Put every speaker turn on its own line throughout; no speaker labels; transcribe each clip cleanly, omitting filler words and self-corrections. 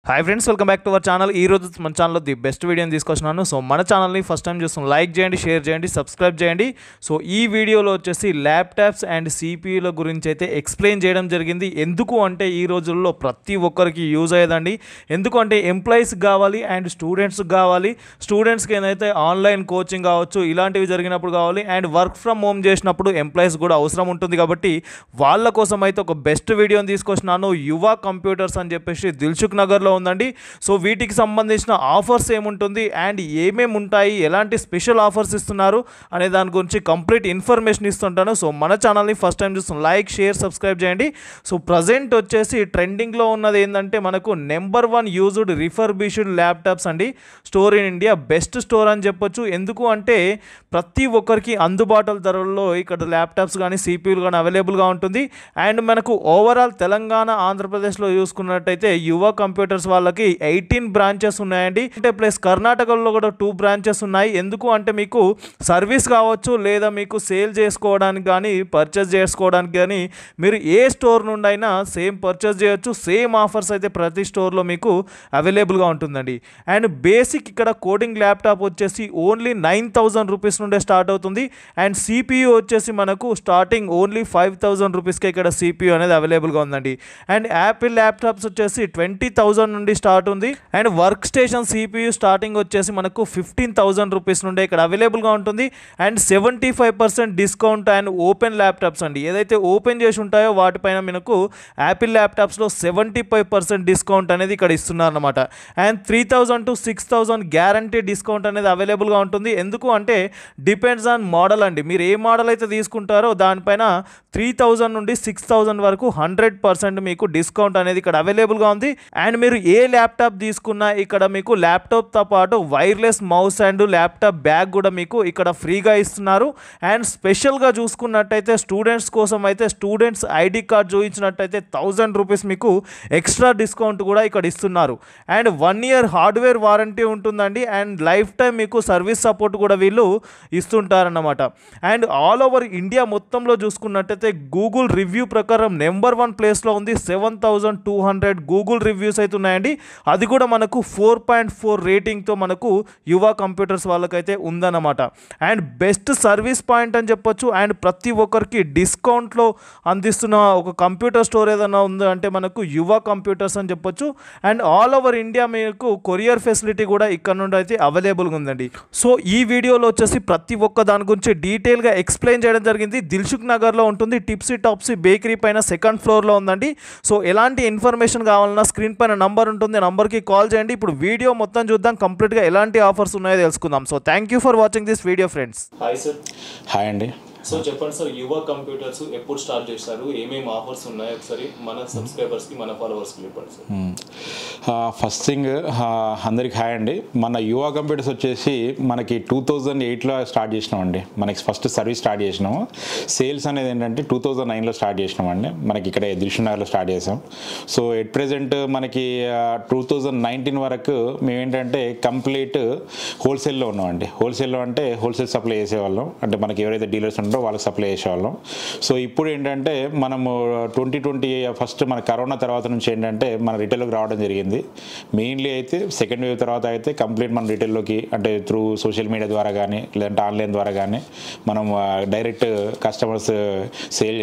Hi friends, welcome back to our channel. ఈ రోజు మన ఛానల్లో ది బెస్ట్ వీడియోని తీసుకొచ్చినాను. సో మన ఛానల్ని ఫస్ట్ టైం చూస్తాం, లైక్ చేయండి, షేర్ చేయండి, సబ్స్క్రైబ్ చేయండి. సో ఈ వీడియోలో వచ్చేసి ల్యాప్టాప్స్ అండ్ సిపియూల గురించి అయితే ఎక్స్ప్లెయిన్ చేయడం జరిగింది. ఎందుకు అంటే ఈ రోజుల్లో ప్రతి ఒక్కరికి యూజ్ అయ్యేదండి. ఎందుకు అంటే ఎంప్లాయీస్కి కావాలి అండ్ స్టూడెంట్స్కి కావాలి. స్టూడెంట్స్కి ఏదైతే ఆన్లైన్ కోచింగ్ కావచ్చు, ఇలాంటివి జరిగినప్పుడు కావాలి. అండ్ వర్క్ ఫ్రమ్ హోమ్ చేసినప్పుడు ఎంప్లాయీస్ కూడా అవసరం ఉంటుంది. కాబట్టి వాళ్ళ కోసం అయితే ఒక బెస్ట్ వీడియోని తీసుకొచ్చినాను. యువ కంప్యూటర్స్ అని చెప్పేసి దిల్సుఖ్ నగర్లో ఉందండి. సో వీటికి సంబంధించిన ఆఫర్స్ ఏముంటుంది అండ్ ఏమేమి ఉంటాయి, ఎలాంటి స్పెషల్ ఆఫర్స్ ఇస్తున్నారు అనే దాని గురించి కంప్లీట్ ఇన్ఫర్మేషన్ ఇస్తుంటాను. సో మన ఛానల్ని ఫస్ట్ టైం చూస్తాం, లైక్, షేర్, సబ్స్క్రైబ్ చేయండి. సో ప్రజెంట్ వచ్చేసి ట్రెండింగ్లో ఉన్నది ఏంటంటే మనకు నెంబర్ 1 యూజ్డ్ రిఫర్బిష్డ్ ల్యాప్టాప్స్ అండి. Store in India best store అని చెప్పొచ్చు. ఎందుకు అంటే ప్రతి ఒక్కరికి అందుబాటులో ధరల్లో ఇక్కడ ల్యాప్టాప్స్ కానీ సిపియూలు కానీ అవైలబుల్గా ఉంటుంది. అండ్ మనకు ఓవరాల్ తెలంగాణ, ఆంధ్రప్రదేశ్లో చూసుకున్నట్టయితే యువ కంప్యూటర్స్ వాళ్ళకి 18 బ్రాంచెస్ ఉన్నాయండి. అంటే ప్లస్ కర్ణాటకలో కూడా 2 బ్రాంచెస్ ఉన్నాయి. ఎందుకు అంటే మీకు సర్వీస్ కావచ్చు, లేదా మీకు సేల్ చేసుకోవడానికి కానీ పర్చేస్ చేసుకోవడానికి కానీ మీరు ఏ స్టోర్ నుండి అయినా సేమ్ పర్చేస్ చేయొచ్చు. సేమ్ ఆఫర్స్ అయితే ప్రతి స్టోర్లో మీకు అవైలబుల్గా ఉంటుందండి. అండ్ బేసిక్ ఇక్కడ కోడింగ్ ల్యాప్టాప్ వచ్చేసి ఓన్లీ 9,000 రూపీస్ నుండే స్టార్ట్ అవుతుంది. అండ్ సిపియూ వచ్చేసి మనకు స్టార్టింగ్ ఓన్లీ 5,000 రూపీస్కే ఇక్కడ సిపియూ అనేది అవైలబుల్గా ఉందండి. అండ్ యాపిల్ ల్యాప్టాప్స్ వచ్చేసి 20,000 నుండి స్టార్ట్ ఉంది. And work station CPU starting వచ్చేసి మనకు 15,000 రూపీస్ నుండి ఇక్కడ అవైలబుల్గా ఉంటుంది. And 75% discount and open laptops అండి, ఏదైతే ఓపెన్ చేసి ఉంటాయో వాటిపైన మనకు యాపిల్ ల్యాప్టాప్స్లో 75% డిస్కౌంట్ అనేది ఇక్కడ ఇస్తున్నారు అనమాట. అండ్ 3,000 to 6,000 గ్యారంటీ డిస్కౌంట్ అనేది అవైలబుల్గా ఉంటుంది. ఎందుకు అంటే డిపెండ్స్ ఆన్ మోడల్ అండి. మీరు ఏ మోడల్ అయితే తీసుకుంటారో దానిపైన 3,000 నుండి 6,000 వరకు 100% మీకు డిస్కౌంట్ అనేది ఇక్కడ అవైలబుల్గా ఉంది. అండ్ మీరు ఏ ల్యాప్టాప్ తీసుకున్నా ఇక్కడ మీకు ల్యాప్టాప్తో పాటు wireless mouse and laptop bag కూడా మీకు ఇక్కడ ఫ్రీగా ఇస్తున్నారు. అండ్ స్పెషల్గా చూసుకున్నట్టయితే స్టూడెంట్స్ కోసం అయితే స్టూడెంట్స్ ఐడి కార్డ్ చూపించినట్టయితే 1,000 రూపీస్ మీకు ఎక్స్ట్రా డిస్కౌంట్ కూడా ఇక్కడ ఇస్తున్నారు. అండ్ 1 year హార్డ్వేర్ వారంటీ ఉంటుందండి. అండ్ లైఫ్ టైం మీకు సర్వీస్ సపోర్ట్ కూడా వీళ్ళు ఇస్తుంటారన్నమాట. అండ్ ఆల్ ఓవర్ ఇండియా మొత్తంలో చూసుకున్నట్టయితే గూగుల్ రివ్యూ ప్రకారం నెంబర్ 1 ప్లేస్లో ఉంది. 7,200 గూగుల్ రివ్యూస్ అయితే ఉన్నాయండి. అది కూడా మనకు 4.4 రేటింగ్తో మనకు యువ కంప్యూటర్స్ వాళ్ళకైతే ఉందన్నమాట. అండ్ బెస్ట్ సర్వీస్ పాయింట్ అని చెప్పొచ్చు. అండ్ ప్రతి ఒక్కరికి డిస్కౌంట్లో అందిస్తున్న ఒక కంప్యూటర్ స్టోర్ ఏదైనా ఉంది అంటే మనకు యువ కంప్యూటర్స్ అని చెప్పొచ్చు. అండ్ ఆల్ ఓవర్ ఇండియా మీకు కొరియర్ ఫెసిలిటీ కూడా ఇక్కడ నుండి అయితే అవైలబుల్గా ఉందండి. సో ఈ వీడియోలో వచ్చేసి ప్రతి ఒక్క దాని గురించి డీటెయిల్గా ఎక్స్ప్లెయిన్ చేయడం జరిగింది. దిల్సుఖ్ నగర్లో ఉంటుంది. టిప్సీ టాప్సీ బేకరీ పైన 2nd ఫ్లోర్లో ఉందండి. సో ఎలాంటి ఇన్ఫర్మేషన్ కావాలన్నా స్క్రీన్ పైన నంబర్ ఉంటుంది, నంబర్కి కాల్ చేయండి. ఇప్పుడు వీడియో మొత్తం చూద్దాం, కంప్లీట్గా ఎలాంటి ఆఫర్స్ ఉన్నాయో తెలుసుకుందాం. So thank you for watching this video friends.
Hi sir.
Hi అండి.
సో చెప్పండి సార్, యువ కంప్యూటర్స్ ఎప్పుడు స్టార్ట్ చేశారు, ఏమేమి ఆఫర్స్ ఉన్నాయి, ఒకసారి మన సబ్స్క్రైబర్స్కి మన ఫాలోవర్స్కి చెప్పండి సార్.
ఫస్ట్ థింగ్ అందరికి హాయ్ అండి. మన యువ కంప్యూటర్స్ వచ్చేసి మనకి 2008లో స్టార్ట్ చేసినామండి. మనకి ఫస్ట్ సర్వీస్ స్టార్ట్ చేసినాము. సేల్స్ అనేది ఏంటంటే 2009లో స్టార్ట్ చేసినామండి. మనకి ఇక్కడ దిల్సుఖ్ నగర్లో స్టార్ట్ చేసాం. సో ఎట్ ప్రెజెంట్ మనకి 2019 వరకు మేము ఏంటంటే కంప్లీట్ హోల్సేల్లో ఉన్నామండి. హోల్సేల్లో అంటే హోల్సేల్ సప్లై చేసేవాళ్ళం, అంటే మనకి ఎవరైతే డీలర్స్ ఉంటారో వాళ్ళకి సప్లై చేసేవాళ్ళం. సో ఇప్పుడు ఏంటంటే మనము 2020 ఫస్ట్ మన కరోనా తర్వాత నుంచి ఏంటంటే మన రిటైల్లోకి రావడం జరిగింది. మెయిన్లీ అయితే సెకండ్ వేవ్ తర్వాత అయితే కంప్లీట్ మన రిటైల్లోకి అంటే త్రూ సోషల్ మీడియా ద్వారా కానీ లేదంటే ఆన్లైన్ ద్వారా కానీ మనం డైరెక్ట్ కస్టమర్స్ సేల్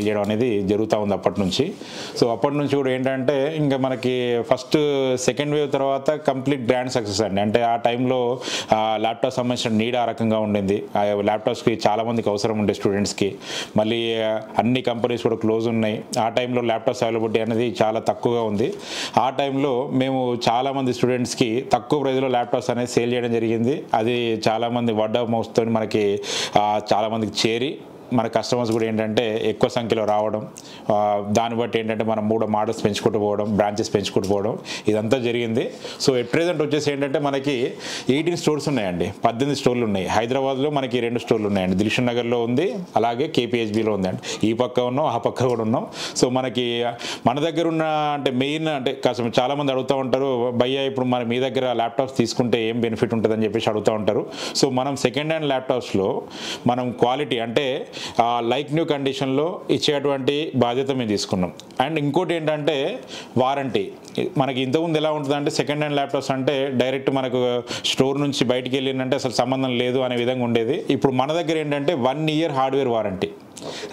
చేయడం అనేది జరుగుతూ ఉంది అప్పటి నుంచి. సో అప్పటి నుంచి కూడా ఏంటంటే ఇంకా మనకి ఫస్ట్ సెకండ్ వేవ్ తర్వాత కంప్లీట్ గ్రాండ్ సక్సెస్ అండి. అంటే ఆ టైంలో ల్యాప్టాప్ సంబంధించిన నీడ్ ఆ రకంగా ఉండింది. ఆ ల్యాప్టాప్స్కి చాలామందికి అవసరం ఉండే స్టూడెంట్స్కి. మళ్ళీ అన్ని కంపెనీస్ కూడా క్లోజ్ ఉన్నాయి. ఆ టైంలో ల్యాప్టాప్స్ అవైలబిలిటీ అనేది చాలా తక్కువగా ఉంది. ఆ టైంలో మేము చాలామంది స్టూడెంట్స్కి తక్కువ ప్రైజ్లో ల్యాప్టాప్స్ అనేది సేల్ చేయడం జరిగింది. అది చాలామంది వర్డ్ ఆఫ్ మౌత్తో మనకి చాలామందికి చేరి మన కస్టమర్స్ కూడా ఏంటంటే ఎక్కువ సంఖ్యలో రావడం, దాన్ని బట్టి ఏంటంటే మనం కూడా మోడల్స్ పెంచుకుంటూ పోవడం, బ్రాంచెస్ పెంచుకుంటూ పోవడం ఇదంతా జరిగింది. సో ఎట్ ప్రెజెంట్ వచ్చేసి ఏంటంటే మనకి 18 స్టోర్స్ ఉన్నాయండి. 18 స్టోర్లు ఉన్నాయి. హైదరాబాద్లో మనకి 2 స్టోర్లు ఉన్నాయండి. దిల్సుఖ్ నగర్లో ఉంది, అలాగే కేపీహెచ్బీలో ఉందండి. ఈ పక్క ఉన్నాం, ఆ పక్క కూడా ఉన్నాం. సో మనకి మన దగ్గర ఉన్న అంటే మెయిన్ అంటే కాస్త చాలామంది అడుగుతూ ఉంటారు, భయ్యా ఇప్పుడు మన మీ దగ్గర ల్యాప్టాప్స్ తీసుకుంటే ఏం బెనిఫిట్ ఉంటుందని చెప్పేసి అడుగుతూ ఉంటారు. సో మనం సెకండ్ హ్యాండ్ ల్యాప్టాప్స్లో మనం క్వాలిటీ అంటే లైక్ న్యూ కండిషన్లో ఇచ్చేటువంటి బాధ్యత మేము తీసుకున్నాం. అండ్ ఇంకోటి ఏంటంటే వారంటీ. మనకి ఇంతకుముందు ఎలా ఉంటుందంటే సెకండ్ హ్యాండ్ ల్యాప్టాప్స్ అంటే డైరెక్ట్ మనకు స్టోర్ నుంచి బయటికి వెళ్ళిందంటే అసలు సంబంధం లేదు అనే విధంగా ఉండేది. ఇప్పుడు మన దగ్గర ఏంటంటే 1 year hardware warranty,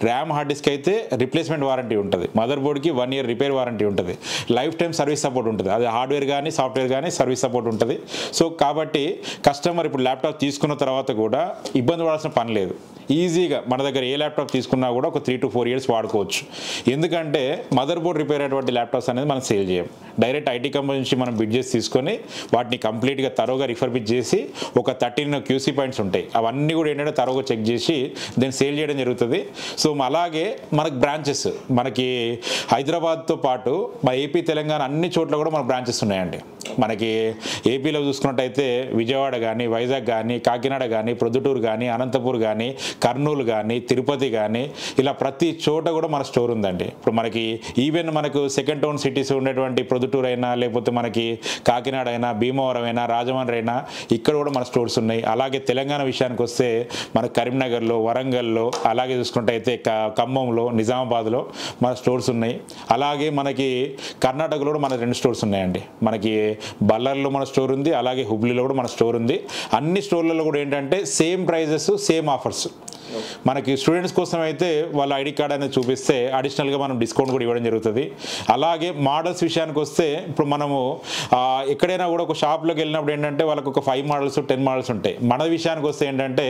RAM hard disk అయితే రిప్లేస్మెంట్ వారంటీ ఉంటుంది, మదర్ బోర్డ్కి 1 year రిపేర్ వారంటీ ఉంటుంది, లైఫ్ టైం సర్వీస్ సపోర్ట్ ఉంటుంది. అది హార్డ్వేర్ కానీ సాఫ్ట్వేర్ కానీ సర్వీస్ సపోర్ట్ ఉంటుంది. సో కాబట్టి కస్టమర్ ఇప్పుడు ల్యాప్టాప్ తీసుకున్న తర్వాత కూడా ఇబ్బంది పడాల్సిన పని లేదు. ఈజీగా మన దగ్గర ఏ ల్యాప్టాప్ తీసుకున్నా కూడా ఒక 3 to 4 years వాడుకోవచ్చు. ఎందుకంటే మదర్ బోర్డ్ రిపేర్ అయినటువంటి ల్యాప్టాప్స్ అనేది మనం సేల్ చేయం. డైరెక్ట్ ఐటీ కంపెనీ నుంచి మనం బిడ్ చేసి తీసుకొని వాటిని కంప్లీట్గా తరోగా రిఫర్బిష్ చేసి ఒక 13 QC పాయింట్స్ ఉంటాయి, అవన్నీ కూడా ఏంటంటే తరోగా చెక్ చేసి దాన్ని సేల్ చేయడం జరుగుతుంది. సో అలాగే మనకు బ్రాంచెస్ మనకి హైదరాబాద్తో పాటు మన ఏపీ తెలంగాణ అన్ని చోట్ల కూడా మన బ్రాంచెస్ ఉన్నాయండి. మనకి ఏపీలో చూసుకున్నట్టయితే విజయవాడ కానీ, వైజాగ్ కానీ, కాకినాడ కానీ, ప్రొద్దుటూరు కానీ, అనంతపూర్ కానీ, కర్నూలు కానీ, తిరుపతి కానీ, ఇలా ప్రతి చోట కూడా మన స్టోర్ ఉందండి. ఇప్పుడు మనకి ఈవెన్ మనకు సెకండ్ టౌన్ సిటీస్ ఉండేటువంటి ప్రొద్దుటూరు అయినా, లేకపోతే మనకి కాకినాడ అయినా, భీమవరం అయినా, రాజమండ్రి అయినా ఇక్కడ కూడా మన స్టోర్స్ ఉన్నాయి. అలాగే తెలంగాణ విషయానికి వస్తే మన కరీంనగర్లో, వరంగల్లో, అలాగే చూసుకుంటే ఖమ్మంలో, నిజామాబాద్లో మన స్టోర్స్ ఉన్నాయి. అలాగే మనకి కర్ణాటకలో కూడా మన 2 స్టోర్స్ ఉన్నాయండి. మనకి బళ్ళర్లో మన స్టోర్ ఉంది, అలాగే హుబ్లీలో కూడా మన స్టోర్ ఉంది. అన్ని స్టోర్లలో కూడా ఏంటంటే సేమ్ ప్రైజెస్, సేమ్ ఆఫర్స్. మనకి స్టూడెంట్స్ కోసం అయితే వాళ్ళ ఐడి కార్డ్ అనేది చూపిస్తే అడిషనల్గా మనం డిస్కౌంట్ కూడా ఇవ్వడం జరుగుతుంది. అలాగే మోడల్స్ విషయానికి వస్తే ఇప్పుడు మనము ఎక్కడైనా కూడా ఒక షాప్లోకి వెళ్ళినప్పుడు ఏంటంటే వాళ్ళకి ఒక 5 models 10 models ఉంటాయి. మన విషయానికి వస్తే ఏంటంటే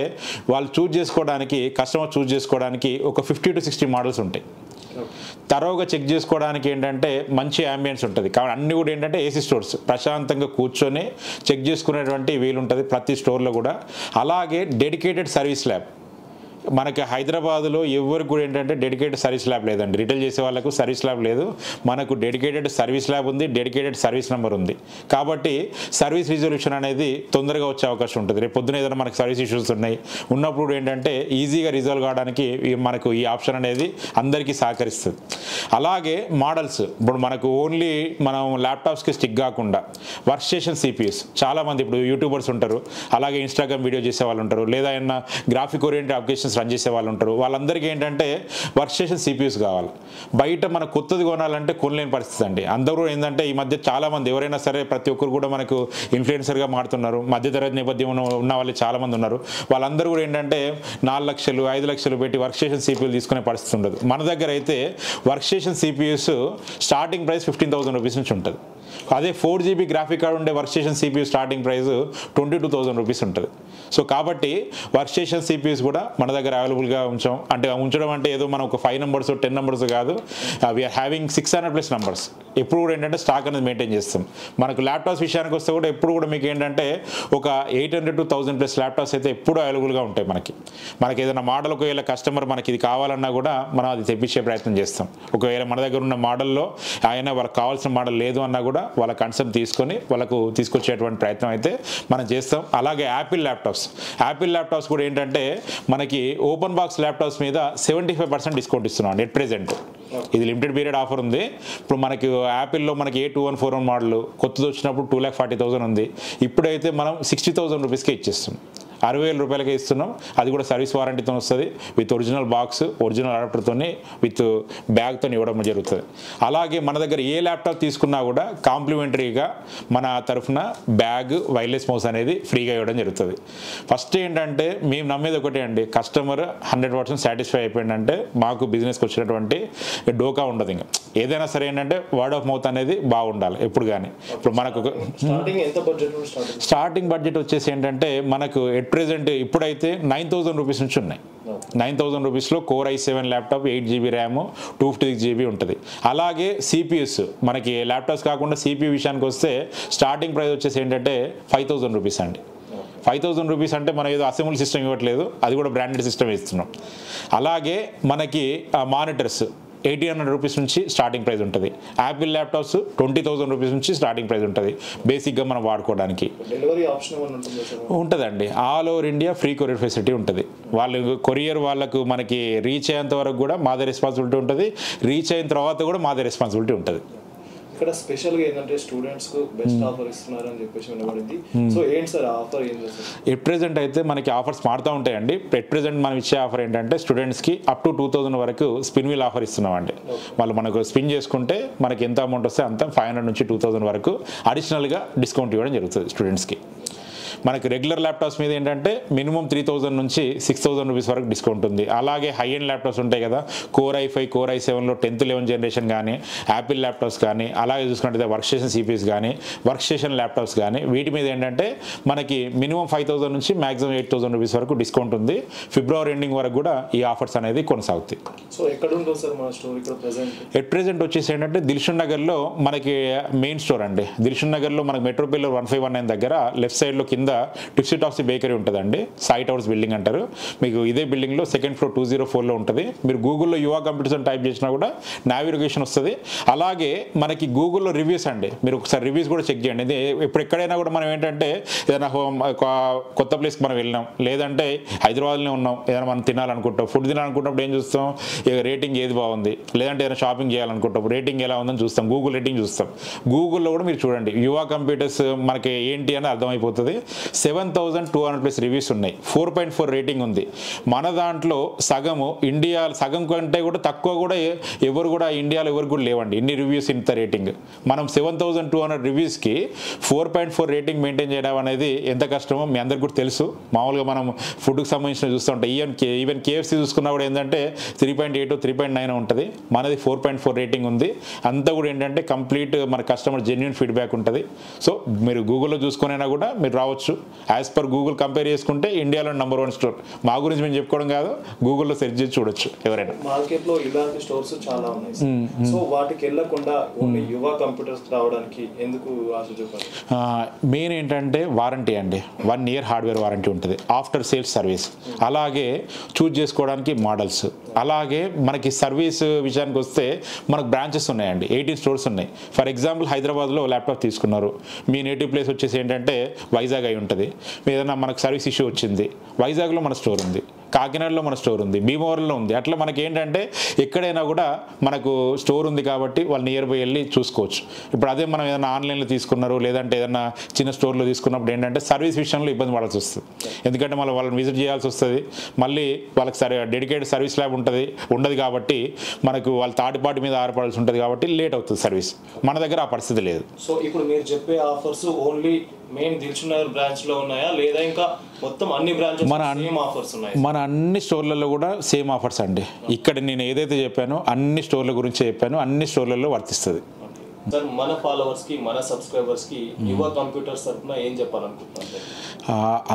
వాళ్ళు చూజ్ చేసుకోవడానికి, కస్టమర్ చూజ్ చేసుకోవడానికి ఒక 50 to 60 models ఉంటాయి. తరోగా చెక్ చేసుకోవడానికి ఏంటంటే మంచి యాంబియన్స్ ఉంటుంది. కాబట్టి అన్నీ కూడా ఏంటంటే ఏసీ స్టోర్స్, ప్రశాంతంగా కూర్చొని చెక్ చేసుకునేటువంటి వీలు ఉంటుంది ప్రతి స్టోర్లో కూడా. అలాగే డెడికేటెడ్ సర్వీస్ ల్యాబ్. మనకి హైదరాబాద్లో ఎవరికి కూడా ఏంటంటే డెడికేటెడ్ సర్వీస్ ల్యాబ్ లేదండి. రిటైల్ చేసే వాళ్ళకు సర్వీస్ ల్యాబ్ లేదు. మనకు డెడికేటెడ్ సర్వీస్ ల్యాబ్ ఉంది, డెడికేటెడ్ సర్వీస్ నెంబర్ ఉంది. కాబట్టి సర్వీస్ రిజల్యూషన్ అనేది తొందరగా వచ్చే అవకాశం ఉంటుంది. రేపు పొద్దున ఏదైనా మనకు సర్వీస్ ఇష్యూస్ ఉన్నాయి ఉన్నప్పుడు ఏంటంటే ఈజీగా రిజాల్వ్ కావడానికి మనకు ఈ ఆప్షన్ అనేది అందరికీ సహకరిస్తుంది. అలాగే మోడల్స్ ఇప్పుడు మనకు ఓన్లీ మనం ల్యాప్టాప్స్కి స్టిక్ కాకుండా వర్క్ స్టేషన్ సిపిఎస్, చాలామంది ఇప్పుడు యూట్యూబర్స్ ఉంటారు, అలాగే ఇన్స్టాగ్రామ్ వీడియో చేసే వాళ్ళు ఉంటారు, లేదా ఏమన్నా గ్రాఫిక్ ఓరియంటెడ్ అప్లికేషన్స్ రన్ చేసే వాళ్ళు ఉంటారు. వాళ్ళందరికీ ఏంటంటే వర్క్ స్టేషన్ సిపియూస్ కావాలి. బయట మనకు కొత్తది కొనాలంటే కొనలేని పరిస్థితి అండి. అందరూ ఏంటంటే ఈ మధ్య చాలామంది ఎవరైనా సరే ప్రతి ఒక్కరు కూడా మనకు ఇన్ఫ్లుయెన్సర్గా మారుతున్నారు. మధ్యతరగతి నేపథ్యం ఉన్న వాళ్ళు చాలామంది ఉన్నారు. వాళ్ళందరూ కూడా ఏంటంటే 4 లక్షలు 5 లక్షలు పెట్టి వర్క్ స్టేషన్ సిపియూలు తీసుకునే పరిస్థితి ఉండదు. మన దగ్గర అయితే work station CPUs starting price 15,000 rupees నుంచి ఉంటుంది. అదే 4GB గ్రాఫిక్ కార్డ్ ఉండే work station CPU starting price 22,000 rupees ఉంటుంది. సో కాబట్టి వర్క్ స్టేషన్ సిపియూస్ కూడా మన దగ్గర అవైలబుల్గా ఉంచడం అంటే ఏదో మనం ఒక 5 numbers 10 numbers కాదు, వీఆర్ హ్యావింగ్ 600+ numbers. ఎప్పుడు కూడా ఏంటంటే స్టాక్ అనేది మెయింటైన్ చేస్తాం. మనకు ల్యాప్టాప్స్ విషయానికి వస్తే కూడా ఎప్పుడు కూడా మీకు ఏంటంటే ఒక 800 to 1000+ ల్యాప్టాప్స్ అయితే ఎప్పుడు అవైలబుల్గా ఉంటాయి. మనకి ఏదైనా మోడల్ ఒకవేళ కస్టమర్ మనకి ఇది కావాలన్నా కూడా మనం అది తెప్పించే ప్రయత్నం చేస్తాం. ఒకవేళ మన దగ్గర ఉన్న మోడల్లో ఆయన వాళ్ళకి కావాల్సిన మోడల్ లేదు అన్నా కూడా వాళ్ళ కన్సర్న్ తీసుకొని వాళ్ళకు తీసుకొచ్చేటువంటి ప్రయత్నం అయితే మనం చేస్తాం. అలాగే యాపిల్ ల్యాప్టాప్స్ కూడా ఏంటంటే మనకి ఓపెన్ బాక్స్ ల్యాప్టాప్స్ మీద 75% డిస్కౌంట్ ఇస్తున్నాం ఎట్ ప్రెజెంట్. ఇది లిమిటెడ్ పీరియడ్ ఆఫర్ ఉంది. ఇప్పుడు మనకి యాపిల్లో మనకి A2141 మోడల్ కొత్తది వచ్చినప్పుడు 2,40,000 ఉంది. ఇప్పుడైతే మనం 60,000 రూపీస్కే ఇచ్చేస్తాం. 60,000 రూపాయలకే ఇస్తున్నాం. అది కూడా సర్వీస్ వారంటీతో వస్తుంది, విత్ ఒరిజినల్ బాక్స్, ఒరిజినల్ అడాప్టర్తో, విత్ బ్యాగ్తో ఇవ్వడం జరుగుతుంది. అలాగే మన దగ్గర ఏ ల్యాప్టాప్ తీసుకున్నా కూడా కాంప్లిమెంటరీగా మన తరఫున బ్యాగ్, వైర్లెస్ మౌస్ అనేది ఫ్రీగా ఇవ్వడం జరుగుతుంది. ఫస్ట్ ఏంటంటే మేము నమ్మేది ఒకటే అండి, కస్టమర్ 100% సాటిస్ఫై అయిపోయిందంటే మాకు బిజినెస్కి వచ్చినటువంటి డోకా ఉండదు. ఇంకా ఏదైనా సరే ఏంటంటే వర్డ్ ఆఫ్ మౌత్ అనేది బాగుండాలి ఎప్పుడు కానీ. ఇప్పుడు మనకు స్టార్టింగ్ బడ్జెట్ వచ్చేసి ఏంటంటే మనకు ఎట్ ప్రెజెంట్ ఇప్పుడైతే 9,000 రూపీస్ నుంచి ఉన్నాయి. 9,000 రూపీస్లో Core i7 laptop 8GB RAM 256GB ఉంటుంది. అలాగే సిపియూస్ మనకి ల్యాప్టాప్స్ కాకుండా సిపియూ విషయానికి వస్తే స్టార్టింగ్ ప్రైస్ వచ్చేసి ఏంటంటే 5,000 రూపీస్ అండి. 5,000 రూపీస్ అంటే మనం ఏదో అసెంబ్లీ సిస్టమ్ ఇవ్వట్లేదు, అది కూడా బ్రాండెడ్ సిస్టమ్ ఇస్తున్నాం. అలాగే మనకి మానిటర్స్ 1,800 రూపీస్ నుంచి స్టార్టింగ్ ప్రైస్ ఉంటుంది. యాపిల్ ల్యాప్టాప్స్ 20,000 రూపీస్ నుంచి స్టార్టింగ్ ప్రైస్ ఉంటుంది బేసిక్గా మనం వాడుకోవడానికి. ఉంటుందండి. All over India free courier facility ఉంటుంది. కొరియర్ వాళ్ళకు మనకి రీచ్ అయ్యేంత వరకు కూడా మాదే రెస్పాన్సిబిలిటీ ఉంటుంది, రీచ్ అయిన తర్వాత కూడా మాదే రెస్పాన్సిబిలిటీ ఉంటుంది.
ఇక్కడ స్పెషల్గా ఏంటంటే స్టూడెంట్స్కు బెస్ట్ ఆఫర్ ఇస్తున్నారు అని చెప్పేసి వినబడింది. సో ఏంటి సార్ ఆఫర్ ఏంటి సార్?
ఎట్ ప్రెజెంట్ అయితే మనకి ఆఫర్స్ మారుతూ ఉంటాయండి. ఎట్ ప్రెజెంట్ మనం ఇచ్చే ఆఫర్ ఏంటంటే స్టూడెంట్స్కి అప్ టు 2000 వరకు స్పిన్ వీల్ ఆఫర్ ఇస్తున్నామండి. వాళ్ళు మనకు స్పిన్ చేసుకుంటే మనకి ఎంత అమౌంట్ వస్తే అంత 500 నుంచి 2000 వరకు అడిషనల్గా డిస్కౌంట్ ఇవ్వడం జరుగుతుంది స్టూడెంట్స్కి. మనకి రెగ్యులర్ ల్యాప్టాప్స్ మీద ఏంటంటే మినిమం 3000 నుంచి 6000 రూపీస్ వరకు డిస్కౌంట్ ఉంది. అలాగే హై ఎండ్ ల్యాప్టాప్స్ ఉంటాయి కదా, Core i5 Core i7లో 10th 11th generation కానీ, యాపిల్ ల్యాప్టాప్స్ కానీ, అలాగే చూసుకుంటే వర్క్ స్టేషన్ సిపిఎస్ కానీ, వర్క్ స్టేషన్ ల్యాప్టాప్స్ కానీ, వీటి మీద ఏంటంటే మనకి మినిమం 5000 నుంచి మ్యాక్సిమం 8000 రూపీస్ వరకు డిస్కౌంట్ ఉంది. ఫిబ్రవరి ఎండింగ్ వరకు కూడా ఈ ఆఫర్స్ అనేది కొనసాగుతాయి.
సో ఎక్కడ ఉంటుంది సార్ మన స్టోర్ ఇక్కడ ప్రెజెంట్?
ఎట్ ప్రెజెంట్ వచ్చేసి ఏంటంటే దిల్షుక్ నగర్లో మనకి మెయిన్ స్టోర్ అండి. దిల్షుక్ నగర్లో మనకి మెట్రో పిల్లర్ 1519 దగ్గర లెఫ్ట్ సైడ్లో కింద టిప్సీ టాప్సీ బేకరీ ఉంటుందండి. సాయి టవర్స్ బిల్డింగ్ అంటారు. మీకు ఇదే బిల్డింగ్లో సెకండ్ ఫ్లోర్ 204లో ఉంటుంది. మీరు గూగుల్లో యువ కంప్యూటర్స్ అని టైప్ చేసినా కూడా నావిగేషన్ వస్తుంది. అలాగే మనకి గూగుల్లో రివ్యూస్ అండి, మీరు ఒకసారి రివ్యూస్ కూడా చెక్ చేయండి. ఇది ఇప్పుడు ఎక్కడైనా కూడా మనం ఏంటంటే ఏదైనా కొత్త ప్లేస్కి మనం వెళ్ళినాం, లేదంటే హైదరాబాద్లోనే ఉన్నాం, ఏదైనా మనం తినాలనుకుంటాం, ఫుడ్ తినాలనుకుంటున్నప్పుడు ఏం చూస్తాం, రేటింగ్ ఏది బాగుంది, లేదంటే ఏదైనా షాపింగ్ చేయాలనుకుంటాం, రేటింగ్ ఎలా ఉందని చూస్తాం, గూగుల్ రేటింగ్ చూస్తాం. గూగుల్లో కూడా మీరు చూడండి యువ కంప్యూటర్స్ మనకి ఏంటి అని అర్థమైపోతుంది. 7200+ రివ్యూస్ ఉన్నాయి, 4.4 రేటింగ్ ఉంది. మన దాంట్లో సగం కంటే కూడా తక్కువ కూడా ఎవరు కూడా ఇండియాలో ఎవరు కూడా లేవండి ఇన్ని రివ్యూస్, ఇంత రేటింగ్. మనం 7200 రివ్యూస్కి 4.4 రేటింగ్ మెయింటైన్ చేయడం అనేది ఎంత కష్టమో మీ అందరికి కూడా తెలుసు. మామూలుగా మనం ఫుడ్కి సంబంధించిన చూస్తూ ఉంటాం, ఈవెన్ కేఎఫ్సీ చూసుకున్నా కూడా ఏంటంటే 3.8 3.9 ఉంటుంది. మనది 4.4 రేటింగ్ ఉంది. అంతా కూడా ఏంటంటే కంప్లీట్ మన కస్టమర్ జెన్యున్ ఫీడ్బ్యాక్ ఉంటుంది. సో మీరు గూగుల్లో చూసుకునైనా కూడా మీరు రావచ్చు. యాజ్ పర్ గూగుల్ కంపేర్ చేసుకుంటే ఇండియాలో నెంబర్ 1 స్టోర్. మా గురించి మేము చెప్పుకోవడం కాదు, గూగుల్లో సెర్చ్ చేసి చూడొచ్చు ఎవరైనా.
మార్కెట్లో ఇలాంటి స్టోర్స్ చాలా ఉన్నాయి. సో వాటికి వెళ్ళకుండా ఓన్లీ యువ కంప్యూటర్స్ రావడానికి ఎందుకు ఆశ చూపాలి?
మెయిన్ ఏంటంటే వారంటీ అండి. 1 year హార్డ్వేర్ వారంటీ ఉంటుంది, ఆఫ్టర్ సేల్స్ సర్వీస్. అలాగే చూజ్ చేసుకోవడానికి మోడల్స్. అలాగే మనకి సర్వీస్ విషయానికి వస్తే మనకు బ్రాంచెస్ ఉన్నాయండి, 18 స్టోర్స్ ఉన్నాయి. ఫర్ ఎగ్జాంపుల్ హైదరాబాద్లో ల్యాప్టాప్ తీసుకున్నారు, మీ నేటివ్ ప్లేస్ వచ్చేసి ఏంటంటే వైజాగ్ అయి ఉంటుంది. ఏదైనా మనకు సర్వీస్ ఇష్యూ వచ్చింది, వైజాగ్లో మన స్టోర్ ఉంది, కాకినాడలో మన స్టోర్ ఉంది, భీమవరంలో ఉంది. అట్లా మనకి ఏంటంటే ఎక్కడైనా కూడా మనకు స్టోర్ ఉంది కాబట్టి వాళ్ళు నియర్ బై వెళ్ళి చూసుకోవచ్చు. ఇప్పుడు అదే మనం ఏదైనా ఆన్లైన్లో తీసుకున్నారు, లేదంటే ఏదైనా చిన్న స్టోర్లో తీసుకున్నప్పుడు ఏంటంటే సర్వీస్ విషయంలో ఇబ్బంది పడాల్సి వస్తుంది. ఎందుకంటే మళ్ళీ వాళ్ళని విజిట్ చేయాల్సి వస్తుంది, మళ్ళీ వాళ్ళకి డెడికేటెడ్ సర్వీస్ ల్యాబ్ ఉండదు కాబట్టి మనకు వాళ్ళ థర్డ్ పార్టీ మీద ఆధారపడాల్సి ఉంటుంది కాబట్టి లేట్ అవుతుంది సర్వీస్. మన దగ్గర ఆ పరిస్థితి లేదు.
సో ఇప్పుడు మీరు చెప్పే offers only main Dilsukh Nagar branch లో ఉన్నాయా, లేదా ఇంకా మొత్తం అన్ని బ్రాంచెస్ సేమ్ ఆఫర్స్ ఉన్నాయి?
మన అన్ని స్టోర్లలో కూడా సేమ్ ఆఫర్స్ అండి. ఇక్కడ నేను ఏదైతే చెప్పానో అన్ని స్టోర్ల గురించి చెప్పానో అన్ని స్టోర్లలో వర్తిస్తుంది.
సార్ మన ఫాలోవర్స్ కి, మన సబ్స్క్రైబర్స్ కి యువ కంప్యూటర్స్ తరఫున ఏం చెప్పాలనుకుంటున్నారు?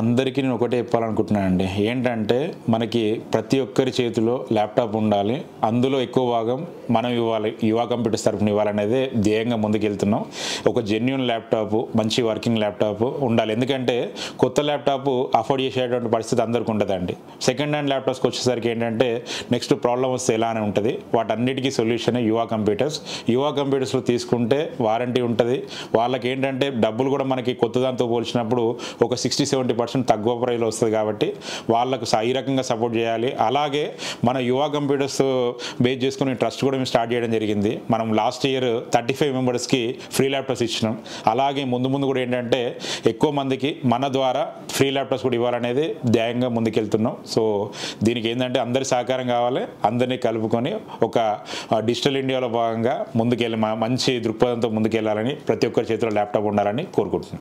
అందరికీ నేను ఒకటే చెప్పాలనుకుంటున్నానండి. ఏంటంటే మనకి ప్రతి ఒక్కరి చేతిలో ల్యాప్టాప్ ఉండాలి, అందులో ఎక్కువ భాగం మనం ఇవ్వాలి, యువ కంప్యూటర్స్ తరఫున ఇవ్వాలనేదే ధ్యేయంగా ముందుకెళ్తున్నాం. ఒక జెన్యున్ ల్యాప్టాప్, మంచి వర్కింగ్ ల్యాప్టాప్ ఉండాలి. ఎందుకంటే కొత్త ల్యాప్టాప్ అఫోర్డ్ చేసేటువంటి పరిస్థితి అందరికీ ఉండదండి. సెకండ్ హ్యాండ్ ల్యాప్టాప్స్కి వచ్చేసరికి ఏంటంటే నెక్స్ట్ ప్రాబ్లం వస్తే ఎలానే ఉంటుంది. వాటన్నిటికీ సొల్యూషన్ యువ కంప్యూటర్స్. యువ కంప్యూటర్స్లో తీసుకుంటే వారంటీ ఉంటుంది. వాళ్ళకి ఏంటంటే డబ్బులు కూడా మనకి కొత్త దాంతో పోల్చినప్పుడు ఒక 60-70% తక్కువ ప్రైస్లో వస్తుంది కాబట్టి వాళ్ళకు ఈ రకంగా సపోర్ట్ చేయాలి. అలాగే మన యువ కంప్యూటర్స్ బేస్ చేసుకుని ట్రస్ట్ కూడా మేము స్టార్ట్ చేయడం జరిగింది. మనం లాస్ట్ ఇయర్ 35 మెంబర్స్కి ఫ్రీ ల్యాప్టాప్స్ ఇచ్చినాం. అలాగే ముందు కూడా ఏంటంటే ఎక్కువ మందికి మన ద్వారా ఫ్రీ ల్యాప్టాప్స్ కూడా ఇవ్వాలనేది ధ్యేయంగా ముందుకెళ్తున్నాం. సో దీనికి ఏంటంటే అందరి సహకారం కావాలి, అందరినీ కలుపుకొని ఒక డిజిటల్ ఇండియాలో భాగంగా ముందుకెళ్ళి మంచి దృక్పథంతో ముందుకెళ్ళాలని, ప్రతి ఒక్కరి చేతిలో ల్యాప్టాప్ ఉండాలని కోరుకుంటున్నాం.